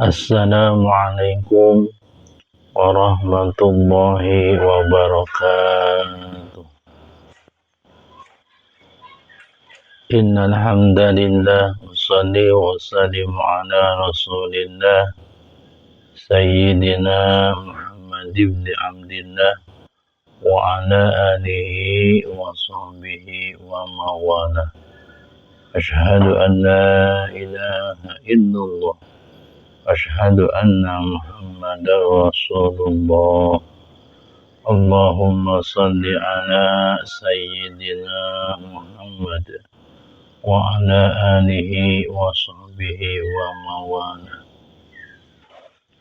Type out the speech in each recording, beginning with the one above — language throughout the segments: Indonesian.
Assalamualaikum warahmatullahi wabarakatuh. Innal hamdalillah wassalli wasallimu ala rasulillah sayyidina Muhammad ibn Abdillah wa ala alihi wa sahbihi wa mawala. Asyhadu an la ilaha illallah Asyhadu anna Muhammadar Rasulullah. Allahumma salli ala Sayyidina Muhammad wa ala alihi wa sahbihi wa mawala.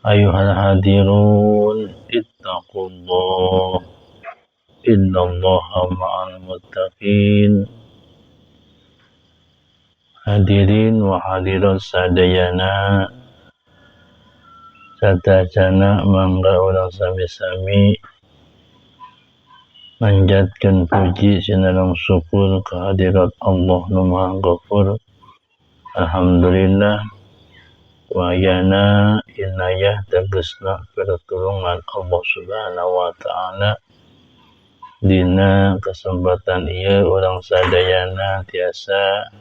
Ayuhal hadirun ittaqullah innallaha ma'al muttaqin. Hadirin wa hadirat sadayana, sadayana mangga ulang sami-sami manjatkan puji sinarang syukur kehadirat Allah nu Maha Ghafur. Alhamdulillah wayana inayah tegesna pertolongan Allah Subhanahu wa taala dina kesempatan ieu urang sadayana tiasa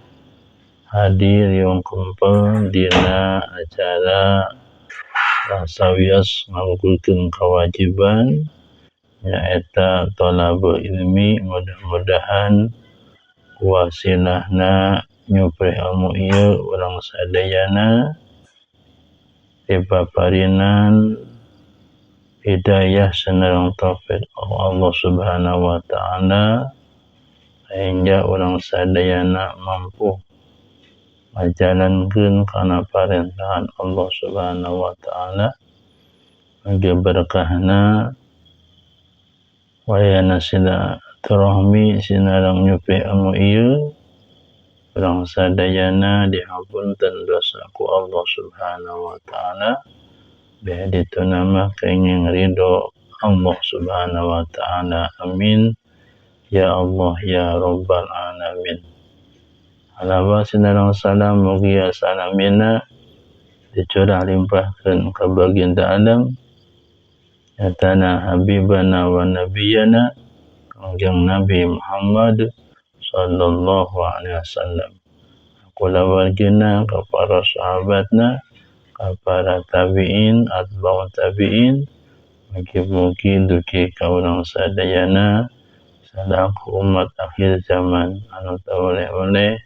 hadir yang kumpul dina acara sawios ngagugurkeun kewajiban nyaeta thalabul ilmi. Mudah-mudahan wasilahna nyuprih ilmu ieu urang sadayana dipaparinan hidayah sanareng taufik Allah Subhanahu wa taala sehingga urang sadayana mampu majalankeun kana parentahan Allah Subhanahu wa taala. Mugi berkahna wayana silaturahmi sinareng nyuprih ilmu ieu urang sadayana dihampunten dosa ku Allah Subhanahu wa taala biar ditunama kenging ridho Allah Subhanahu wa taala. Amin ya Allah ya rabbal alamin. Alaba sinareng salam mugi salamina dicurah limpahkeun ka baginda alam nyatana habibana wa nabiyana kangjeng Nabi Muhammad sallallahu alaihi wasallam. Kula wargina ka para sahabatna, ka para tabi'in, atba'ut tabi'in, mugi-mugi dugi ka urang sadayana salaku umat akhir zaman anu teu oleh-oleh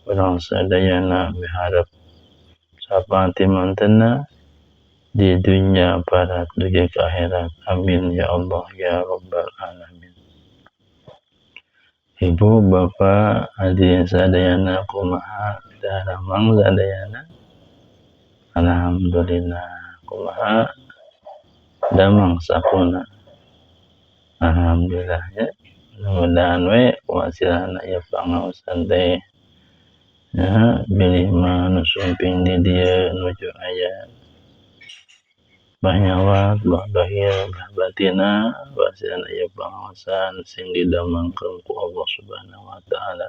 urang sadayana miharep sapaan timantenna di dunya barat dugi ka akhirat. Amin ya Allah ya rabbal alamin. Ibu bapak hadirin sadayana kumaha daramang sadayana? Alhamdulillah. Kumaha damang sakuna? Alhamdulillah ya. Mudah-mudahan we wasilahna ieu pangaosan teh ya bilih mah nu sumping di dieu nuju aya banyawat bah bahir bah batina wasilahna ieu pangaosan sing didamangkeun ku Allah Subhanahu wa taala.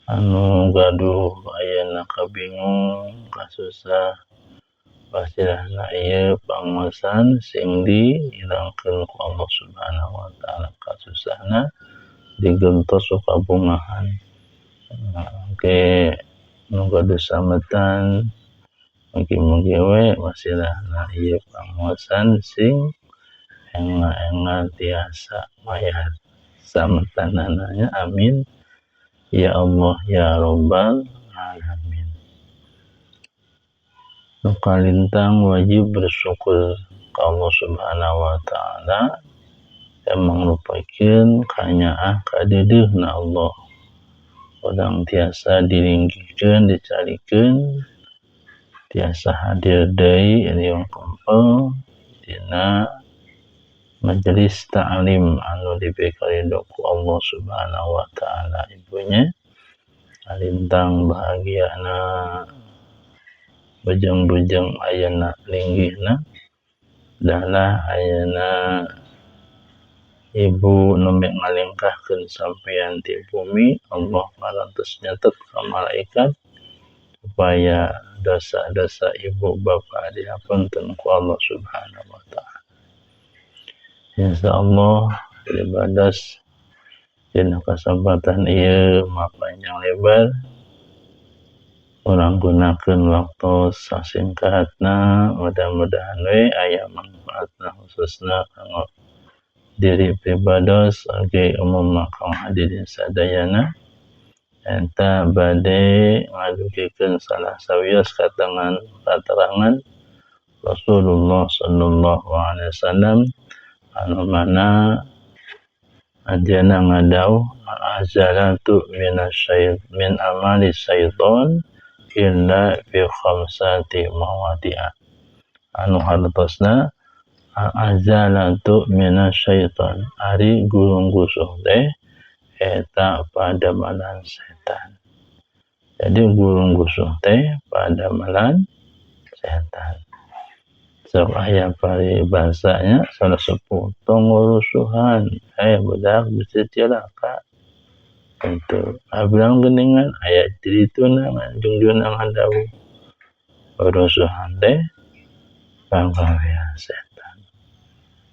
Anu gaduh ayeuna kabingung kasusah wasilahna ieu pangaosan sing dihilangkeun ku Allah Subhanahu wa taala kasusahna digentos kabungahan. Oke nu gaduh sametan mugi-mugi we wasilahna ieu pangaosan sing enga-enga tiasa mayar sametanana. Amin ya Allah ya rabbal alamin. Nu kalintang wajib bersyukur ka Allah Subhanahu wa taala yang mangrupakeun kanyaah kadeudeuhna Allah. Urang tiasa diringgihkeun dicarikeun tiasa hadir deui riung kumpul dina majelis ta'lim anu diberi karidho ku Allah Subhanahu wa taala. Ibunya kalintang bahagiana bujang-bujang ayeuna linggihna dalah ayeuna ibu nu ngalingkahkeun sampeyan ti bumi Allah parantos nyatet ka malaikat supaya dosa-dosa ibu bapa diapunten ku Allah Subhanahu wa taala. Insyaallah ibadah dina kesempatan ieu panjang lebar urang gunakeun waktu sasingkatna, mudah-mudahan we aya manfaatna khususna kanggo diri pribados oge umum kaum hadirin sadayana. Eta bade ngadugikeun salah sawios katerangan Rasulullah sallallahu alaihi wasallam anu mana anjeunna ngadawuh azalatu min amali syaiton illa bi khamsati mawadi'a. Anu hartosna azalatu minasyaiton ari gulung gusuh teh eta padamalan setan. Jadi gulung gusuh teh padamalan setan. Sok aya paribasanya salah sepuh tong ngurusuhan budak bisa cilaka. Itu abang geuningan aya dirituna junjungan ngadawu urusuhan teh panggawean setan.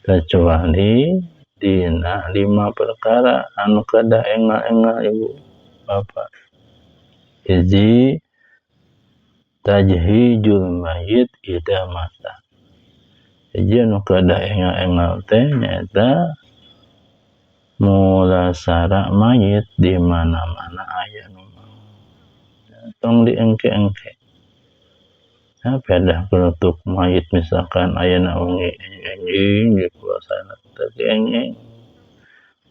Kecuali dina 5 perkara anu kada engal-engal ibu bapak. Hiji tajhijul mayit idza mata. Hiji anu kada engal-engal teh nyaeta mulasara mayit di mana-mana aya nu tong diengke-engke. Pedah kelutuk mayit misalkan ayeuna wengi enjing di kuasana tapi engeng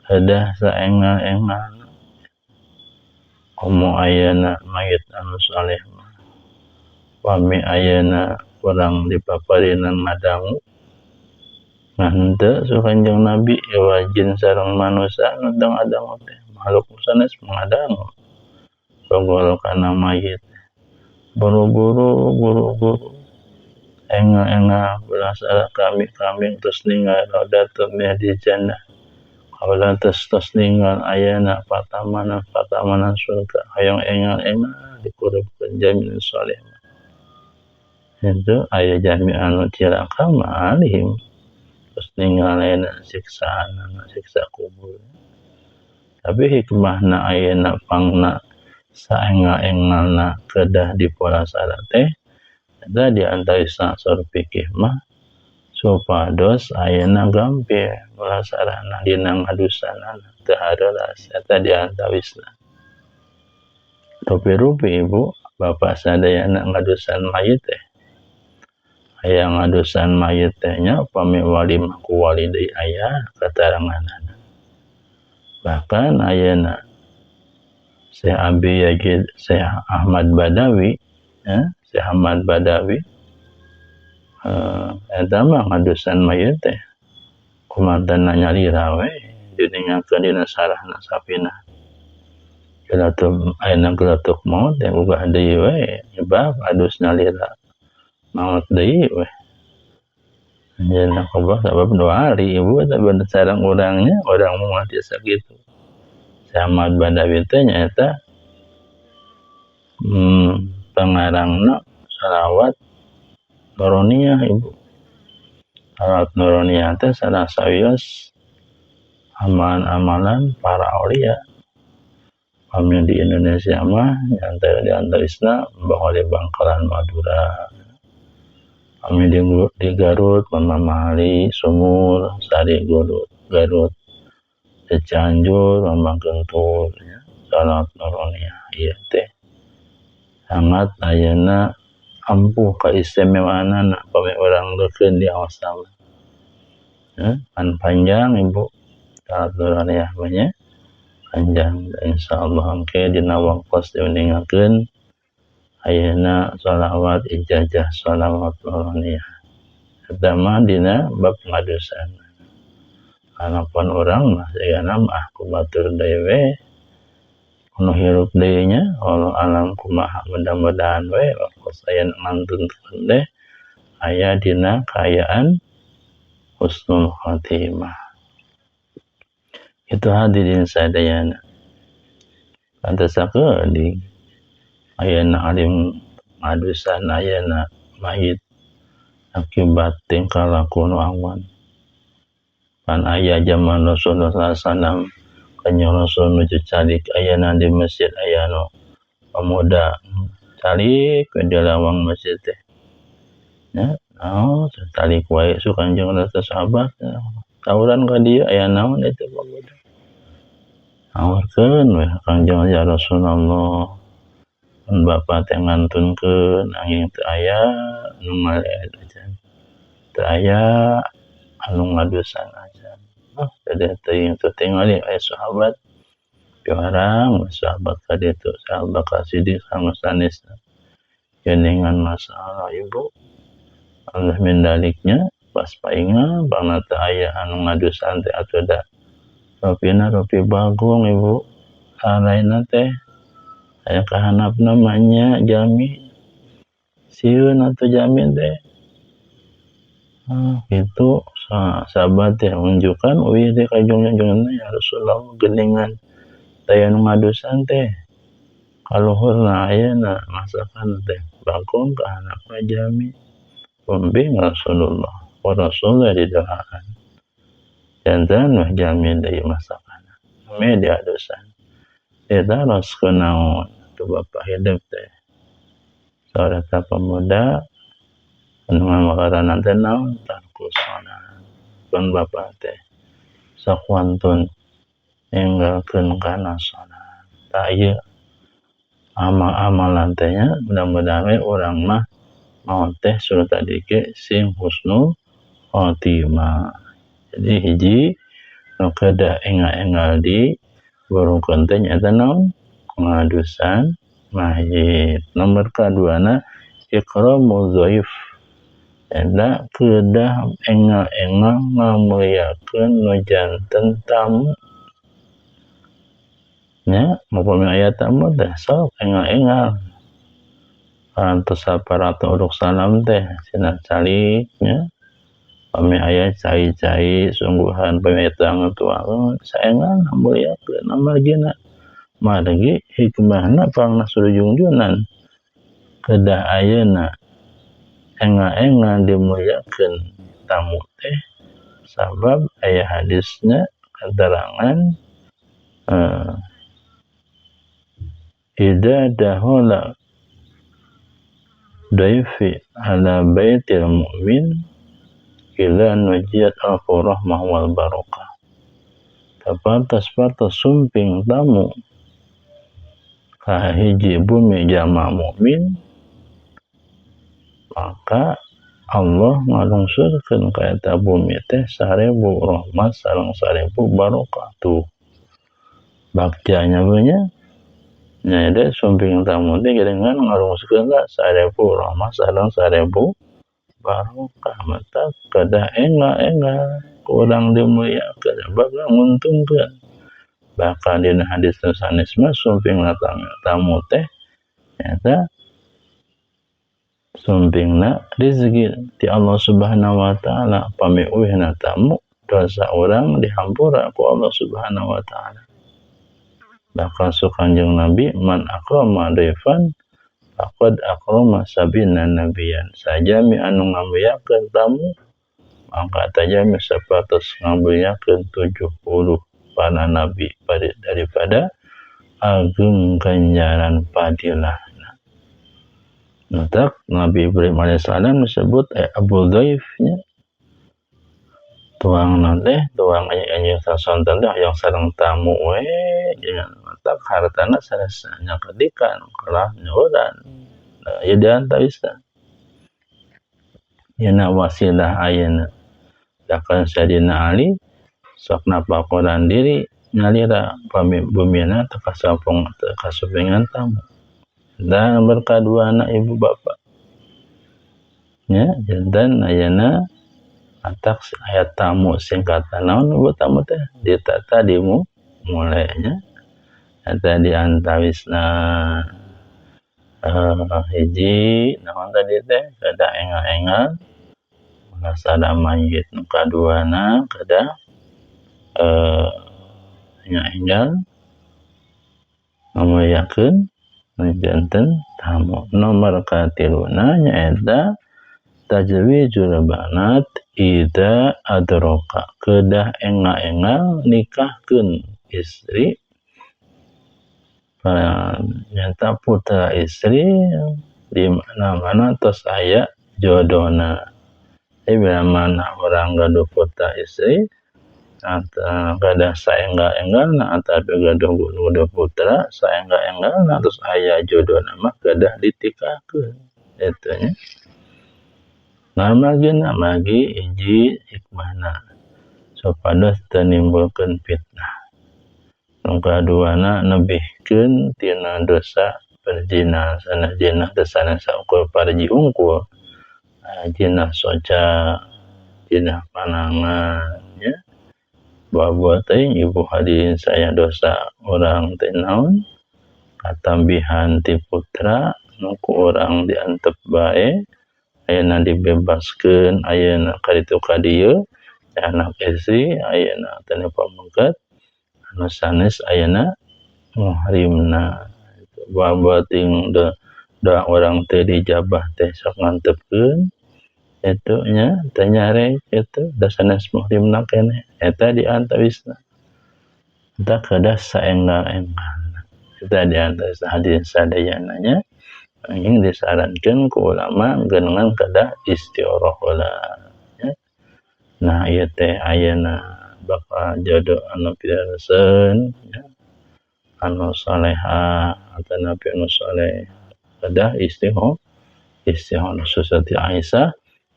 hadah saengal-engal komo ayeuna mayit anu saleh mah pami ayeuna kurang dipaparinan ngadangu ngan henteu su Kanjeng Nabi wajin sareng manusia nu ngadangu teh makhluk sanes ngadangu pogol kana mayit buru-buru engal belasara kami terus ninggal rodatnya di jannah kaulah terus ninggal ayana patamanan surga hayang engal dikurupkeun jaminan saleh itu aya jami anu cilaka malihim terus ninggal ayana siksa kubur. Tapi hikmahna ayana pangna saengal-engalna kedah dipulasara teh eta di antawisna sor fikih mah supados ayeuna gampil pulasarana dina ngadusanana teu hareras eta di antawisna. Rupi-rupi ibu bapak sadayana ngadusan mayit teh aya ngadusan mayit teh nya upami walimah ku wali deui aya kateranganana. Bahkan ayeuna Syekh Ahmad Badawi Syekh Ahmad Badawi eta mah ngadusan mayit teh kumantanna nyalira we diningakeun dina sarahna sapina ayeuna gelatuk maut teh ugah deui we nyebab adus nyalira maut deui we anjeunna kubah sabab 2 hari ibu eta sareng urangnya urang moal tiasa kitu. Ahmad Badawi teh nyaeta pengarangna salawat Nuroniyah ibu. Salawat Nuroniyah teh salah sawios amalan-amalan para aulia. Kami di Indonesia mah di antawisna Mbah Wali Bangkalan Madura. Kami di Garut Mamali Sumur Sari Garut Cianjur Rambang Gentur salawat Nuroniyah ieu teh sangat ayeuna ampuh kaistimewaanana pami urang leukeun di awasna pan panjang ibu salawat Nuroniyah mah nya panjang insyaallah engke dina waqtos diuningakeun ayeuna shalawat ijazah shalawat Nuroniyah eta mah dina bab ngadusan. Kalaupun orang mah sayana mah kumatur deui we anu hirup deui nya Allah alam kumaha mudah-mudahan we waktu saya ngantunkeun teh aya dina kaayaan husnul khotimah. Itu hadirin sadayana pantes sakeuling ayeuna alim ngadusan ayeuna mayit akibat tingkah laku nu awan. Pan aya zaman Rasulullah SAW kanjeng Rasul nuju calik ayeuna di masjid aya nu pemuda calik di lawang masjid teh. Ya, calik wae su kanjeng Rasul sahabat tawuran ka dieu aya naon eta pemuda. Awarkeun we kanjeng ya Rasulullah. Mun bapa teh ngantunkeun angin teu aya nu ngaleet ajan. Teu aya anu ngadusan ajan. Jadi teuing teu tingali aya sahabat piwarang sahabat ka ditu sahabat ka Siddiq sama sanesna. Geningan masalah ibu. Allah mendaliknya pas paingan bangna teu aya anu ngadusan teh atuh da. Ropina ropi bagong ibu. Saraina teh aya kahanap namanya jami. Sieun atuh jami teh. Itu sahabat teh menunjukkan uih teh kajong-jongan ya Rasulullah geningan daya nu ngadusan teh kaluhurna ayeuna masakan teh bagong kahanapna jami pembing Rasulullah wa Rasulullah di doaan jantan wah jami deui masakan me diadusan eta raskeun naon tu bapa hidup teh saurang pemuda anu ngaranna teh naon tarkus salat pun bapa teh sok wantun ninggalkeun kana salat ta ieu amal-amalan teh nya mudah-mudahan we urang mah maot teh surat tadi ge sing husnul khotimah. Jadi hiji nu kedah engal-engal di burungkeun teh nyaeta naon ngadusan mayit. Nomor kaduana ikramul dhaif. Eta kedah engal-engal ngamuliakeun nu janten tamu. Nya mumpami aya tamu teh sok engal-engal. Parantos saparatu uruk salam teh cenah calik nya. Pami aya cai-cai sungguhan pami eta ngatuakeun saengan ngamuliakeun amargina. Margi hikmahna pangna surujung-jungan kedah ayeuna engal-engal dimuliakeun tamu teh sabab aya hadisna keterangan idza dahala dhaifi ala baitil mu'min ila nujiyat al-rahmah wal barakah. Tapantas-pantas sumping tamu ka hiji bumi jamaah mukmin maka Allah ngalungsurkeun ka eta bumi teh 1000 rahmat sareng 1000 barokah tuh. Bagjanya nya nya sumping tamu teh gedengan ngalungsurkeun ka 1000 rahmat sareng 1000 barokah mata kedah engal-engal kurang dimuliakeun sebab nguntungkeun. Bahkan dina hadis sanes mah sumpingna tamu teh nyata sumpingna rezeki ti Allah Subhanahu wa taala pami uihna tamu dosa urang dihampura ku Allah Subhanahu wa taala. Bahkan su Kanjeng Nabi man akrama dhaifan faqad akrama sabina nabiyan. Sajami anu ngamuliakeun tamu maka tajami sapatos ngamuliakeun 70 para nabi daripada agung ganjaran padilahna. Matak Nabi Ibrahim alaihissalam disebut Abu Dhaifnya tuang teh tuang anjing sasonten teh yang sareng tamu we jangan matak hartana sarasa nyakadikan kalah nyuran ieu diantawisa yana wasilah ayeuna dakan Sayyidina Ali sok napakoran diri ngalira bumina teu kasupingan tamu. Dan berkadua anak ibu bapak. Nya jantan ayeuna atak aya tamu singkatan naon ibu tamu teh ditata dimu mulainya eta diantawisna hiji naon tadi teh kedah engal-engal sada mayit nu kaduana kedah engal-engal ngamuliakeun janten tamu. Nomor katiluna nyaeta tajwijul banat ida adroka, kedah engal-engal nikahkeun istri nyata putra istri di mana-mana tos aya jodona. Bila mana orang gaduh putra istri atau gadah saenggal-enggalna atapi gaduh putra saenggal-enggalna terus aya jodona mah gadah ditikahkeun eta nya. Namagina magi hiji hikmahna supados teu nimbulkeun fitnah. Nu kaduana nebihkeun tina dosa berzina, sanes zina teu sanes saukur parji unggul, zina soca, zina panangan nya. Buat teuing ibu hadirin saya dosa urang teh naon katambihan ti putra nu ku urang diantep bae ayeuna dibebaskeun, ayeuna kaditu ka dieu anak istri ayeuna teu pamengket anu sanes ayeuna muhrimna. Buat teuing da urang teh dijabah teh sok ngantepkeun etu nya teh nyarek etu da sanes muhrimna keneh eta diantawisna da kedah saenggal-enggalna. Eta diantawisna hadirin sadayana nya ingin disarankeun ku ulama geunangan kedah istikharah heula nya. Nah ieu teh ayeuna bakal jodoh anu pidareuseun nya anu salehah atanapi anu saleh kedah istikharah Siti Aisyah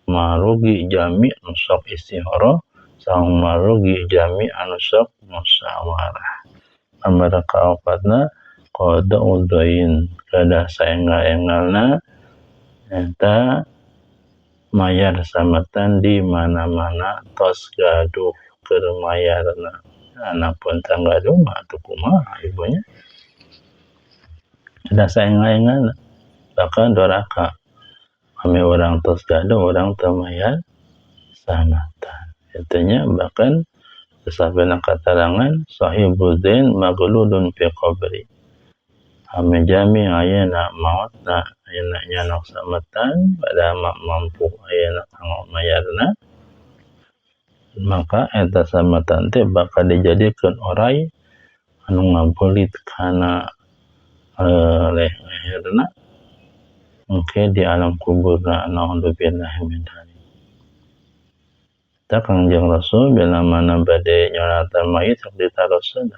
marugi jami anu sok istikharah sareng marugi jami anu sok musyawarah. Nomor kaopatna qada'u dhain, kedah saenggal-enggalna eta mayar samatan di mana-mana tos gaduh keur mayarna. Anapun teu gaduh mah atuh kumaha ibunya. Kedah saenggal-enggalna bahkan doraka ame urang tos gaduh urang teu mayar samatan. Eta nya bahkan sabana katerangan sahibudzain maghlulun fi qabri. Ame jami ayeuna maotna ayeuna nyanak samatan pada mampu ayeuna kanggo mayarna maka eta samatan teh bakal dijadikeun oray anu ngabelit kana leherna engke di alam kuburna naudzubillahi min dzalik. Ta Kangjeng Rasul bila mana bade nyolatan mayit sok ditaroseun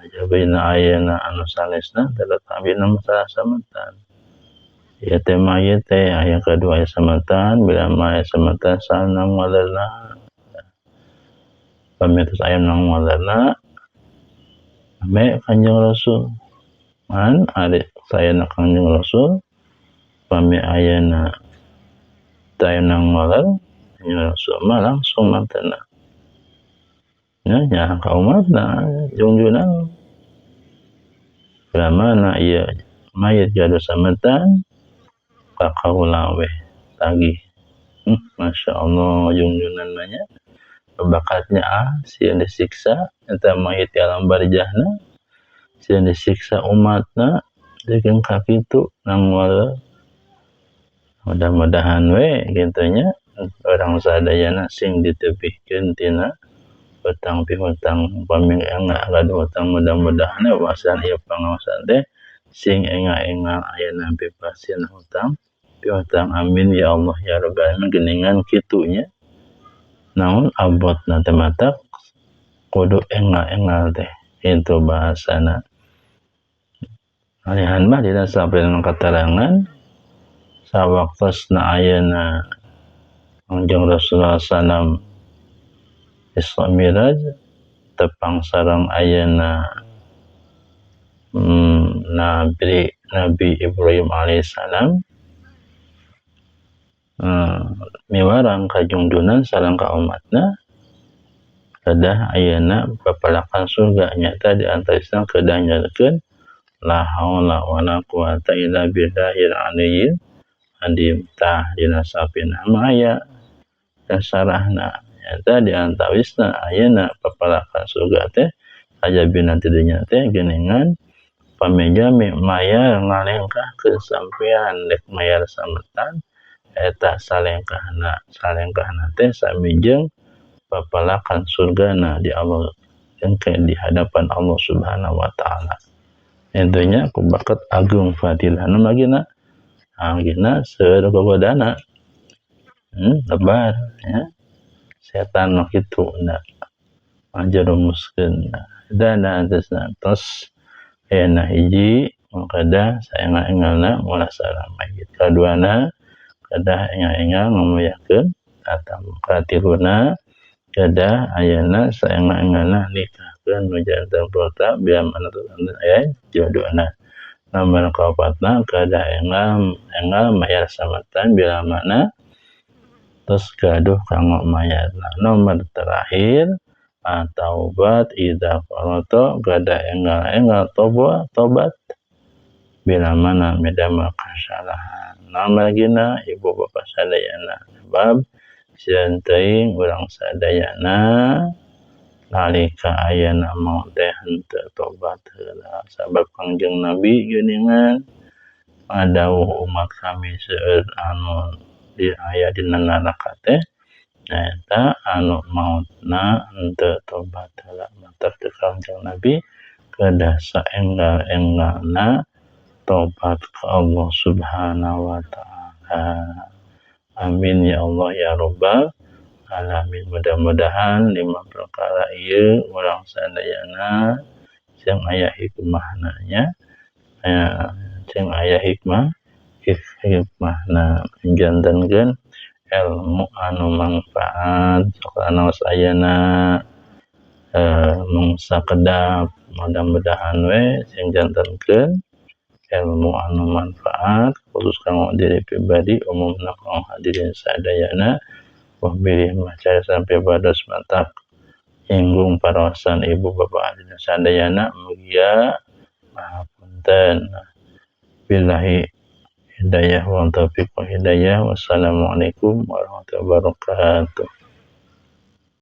ajabina ayeuna anu sanesna tetep abina masalah samatan. Ieu teh mayit teh aya kadua aya samatan, bila aya samatan sanang walerna. Pamitos aya nang walerna ame Kanjeng Rasul. Man ari sayana Kanjeng Rasul pami ayeuna teu aya nang waler Rasul mah langsung mantena. Nya ka umatna junjunan bila mana ieu mayit gaduh samatan ka kaula we tagih. Masya Allah junjunan mah nya bakatnya sieun disiksa eta mayit di alam barzahna sieun disiksa umatna jeung kakitu nang waler. Mudah-mudahan we kitu nya urang sadayana sing ditebihkeun tina hutang pihutang pami enggak gaduh hutang mudah-mudahan wawasan ieu pangaosan teh sing enga-engal ayeuna bebasin hutang pihutang amin ya Allah ya rabbal alamin geuningan kitu nya naon abotna teh matak kudu engal-engal teh itu bahasana. Alihan mah dina sampeueun katerangan sawaktosna ayeuna Kanjeng Rasulullah SAW Isra Miraj tepang sareng ayeuna Nabi Ibrahim alaihissalam miwarang ka junjunan sareng ka umatna kedah ayeuna papalakan surga nyata di antarisna kedah nyalikeun la haula wala quwata illa billahil aliyyil adim tah dina sapina mah aya dasarahna nyata di antawisna ayeuna papalakan surga teh ajabina ti dinya teh geuningan pamejami mayar ngalengkah kesampean dek mayar sametan eta salengkahna teh sami jeung papalakan surgana di Allah engke di hadapan Allah Subhanahu wa taala. Intinya ku bakat agung fadilah nu magina seueur gogodana lebar ya setan mah kitu na ngajerumuskeun dana tos aya hiji kada saengal-engalna ulah salamait kaduana kada engal-engal ngamuyakeun atau katiluna kada ayana saengal-engalna nikahkeun nu janten prota biar manutut aya jodohna. Nomor kaopatna kada engal mayar sametan bila mana terus gaduh kanggo mayarna. Nomor terakhir taubat idza qarata kada engal tobat bila mana medama kesalahan. Nama gina ibu bapa sadayana sebab sieun teuing urang sadayana nalika ayana maut teh henteu tobat heula sabab Kangjeng Nabi geuningan ngadawuh umat kami seueur anu aya dina neraka teh nyaeta anu mautna henteu tobat heula matak teu Kangjeng Nabi kedah saenggal-enggalna tobat ke Allah Subhanahu wa taala. Amin ya Allah ya rabbal alamin. Mudah-mudahan 5 perkara ieu urang sadayana jeung aya hikmahna nya jeung aya hikmahna jantenkeun ilmu anu mangfaat sakanaos ayana mung sakedap mudah-mudahan we sing jantenkeun ilmu anu manfaat khusus kanggo diri pribadi umumna kanggo hadirin sadayana wabillahi macaya sampai bados mantap inggung paraosan ibu bapak hadirin sadayana mugia mahapunten billahi hidayah wa taufiq wa hidayah wassalamualaikum warahmatullahi wabarakatuh.